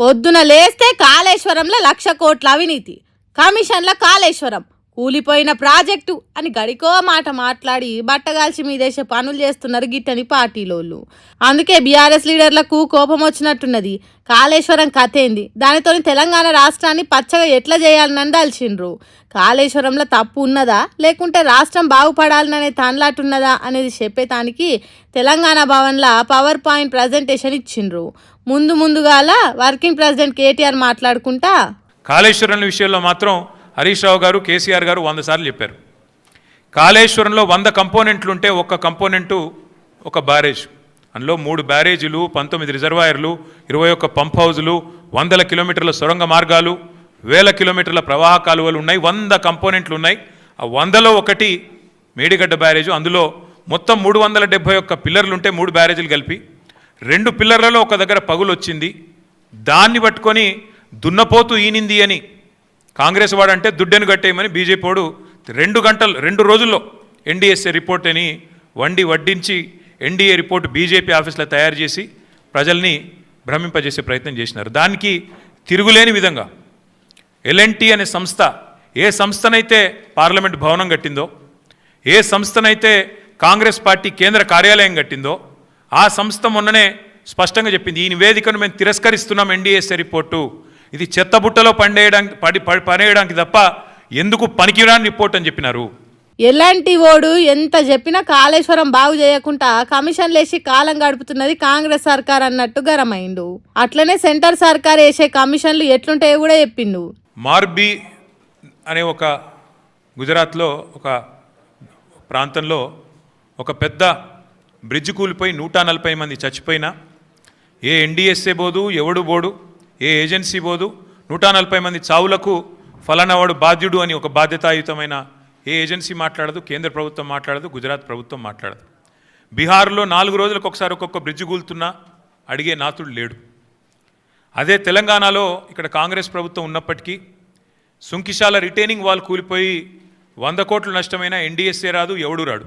పొద్దున లేస్తే కాళేశ్వరంలో 1,00,000 కోట్ల అవినీతి, కమిషన్ల కాళేశ్వరం, కూలిపోయిన ప్రాజెక్టు అని గడికో మాట మాట్లాడి బట్టగాల్చి మీదేసే పనులు చేస్తున్నారు గిట్టని పార్టీలోళ్ళు. అందుకే బీఆర్ఎస్ లీడర్లకు కోపం వచ్చినట్టున్నది. కాళేశ్వరం కథేంది, దానితో తెలంగాణ రాష్ట్రాన్ని పచ్చగా ఎట్లా చేయాలని దాల్చిండ్రు. కాళేశ్వరంలో తప్పు ఉన్నదా లేకుంటే రాష్ట్రం బాగుపడాలనే తాన్లాటున్నదా అనేది చెప్పేతానికి తెలంగాణ భవన్లో పవర్ పాయింట్ ప్రజెంటేషన్ ఇచ్చిండ్రు. ముందుగాల వర్కింగ్ ప్రెసిడెంట్ కేటీఆర్ మాట్లాడుకుంటా కాళేశ్వరం విషయంలో మాత్రం హరీష్ రావు గారు, కేసీఆర్ గారు 100 సార్లు చెప్పారు. కాళేశ్వరంలో 100 కంపోనెంట్లు ఉంటే ఒక్క కంపోనెంటు ఒక బ్యారేజ్, అందులో 3 బ్యారేజీలు, 19 రిజర్వాయర్లు, 21 పంప్ హౌజులు, 100 కిలోమీటర్ల సొరంగ మార్గాలు, 1000 కిలోమీటర్ల ప్రవాహ కాలువలు ఉన్నాయి. 100 కంపోనెంట్లు ఉన్నాయి. ఆ 100లో ఒకటి మేడిగడ్డ బ్యారేజు. అందులో మొత్తం 371 పిల్లర్లు ఉంటే 3 బ్యారేజీలు కలిపి 2 పిల్లర్లలో ఒక దగ్గర పగులు వచ్చింది. దాన్ని పట్టుకొని దున్నపోతూ ఈనింది అని కాంగ్రెస్ వాడంటే దుడ్డెను కట్టేయమని బీజేపీ వాడు 2 రోజుల్లో ఎన్డీఎస్ఏ రిపోర్ట్ అని వడ్డించి ఎన్డీఏ రిపోర్ట్ బీజేపీ ఆఫీస్లో తయారు చేసి ప్రజల్ని భ్రమింపజేసే ప్రయత్నం చేసినారు. దానికి తిరుగులేని విధంగా ఎల్ఎన్టీ అనే సంస్థ, ఏ సంస్థనైతే పార్లమెంట్ భవనం కట్టిందో, ఏ సంస్థనైతే కాంగ్రెస్ పార్టీ కేంద్ర కార్యాలయం కట్టిందో, ఆ సంస్థ మొన్ననే స్పష్టంగా చెప్పింది, ఈ నివేదికను మేము తిరస్కరిస్తున్నాం, ఎన్డీఎస్ఏ రిపోర్టు ఇది చెత్తబుట్టలో పడేయడానికి తప్ప ఎందుకు పనికిరాని రిపోర్ట్ అని చెప్పినారు. ఎలాంటి ఓడు ఎంత చెప్పినా కాళేశ్వరం బాగు చేయకుండా కమిషన్లు వేసి కాలం గడుపుతున్నది కాంగ్రెస్ సర్కార్ అన్నట్టు గరమైండు. అట్లనే సెంటర్ సర్కార్ వేసే కమిషన్లు ఎట్లుంటాయో కూడా చెప్పిండు. మార్బీ అనే ఒక గుజరాత్లో ఒక ప్రాంతంలో ఒక పెద్ద బ్రిడ్జ్ కూలిపోయి 140 మంది చచ్చిపోయినా ఏ ఎన్డీఎస్ఏ బోదు, ఎవడు బోడు, ఏ ఏజెన్సీ బోదు. 140 మంది చావులకు ఫలానా వాడు బాధ్యుడు అని ఒక బాధ్యతాయుతమైన ఏ ఏజెన్సీ మాట్లాడదు, కేంద్ర ప్రభుత్వం మాట్లాడదు, గుజరాత్ ప్రభుత్వం మాట్లాడదు. బీహార్లో 4 రోజులకు ఒకసారి ఒక్కొక్క బ్రిడ్జ్ కూలుతున్నా అడిగే నాతుడు లేడు. అదే తెలంగాణలో ఇక్కడ కాంగ్రెస్ ప్రభుత్వం ఉన్నప్పటికీ సుంకిశాల రిటైనింగ్ వాల్ కూలిపోయి 100 కోట్లు నష్టమైన ఎన్డీఎస్ఏ రాదు, ఎవడు రాడు.